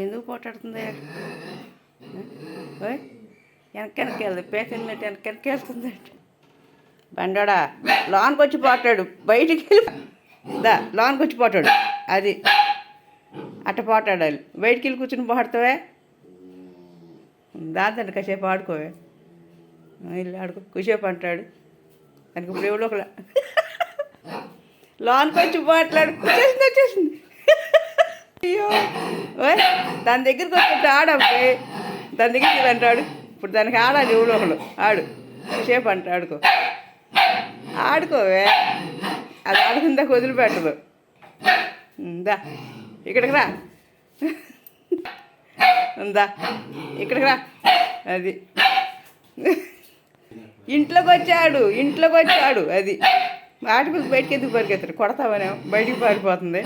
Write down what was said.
ఎందుకు పోటాడుతుంది? ఓయ్ వెనక్కి వెళ్తుంది, పేకెళ్ళినట్టు వెనక్కి వెళ్తుంది. బండోడా లోనికి వచ్చి పోటాడు, బయటికి వెళ్ళి లోనికి వచ్చి పోటాడు. అది అట్ట పోటాడాలి. బయటికి వెళ్ళి కూర్చుని పోతావే, దాంతో కాసేపు ఆడుకోవే. వెళ్ళి ఆడుకో, కూసేపు అంటాడు. దానికి ఇప్పుడు ఎవడో ఒకలా లోనికి వచ్చి మాట్లాడు. వచ్చేసింది. అయ్యో ఓయ్ దాని దగ్గరికి వచ్చి ఆడమ్మే, దాని దగ్గరికి అంటాడు. ఇప్పుడు దానికి ఆడాలి ఎవడో ఒకళ్ళు. ఆడు కూసేపు అంట, ఆడుకోవే. అది ఆడుకుందాక వదిలిపెట్టదు. దా ఇక్కడికి రా, ఉందా ఇక్కడికి రా. అది ఇంట్లోకి వచ్చాడు. అది ఆటపిల్లకి బయటికి ఎందుకు పరిగెత్తాడు? కొడతావనే బయటికి పారిపోతుంది.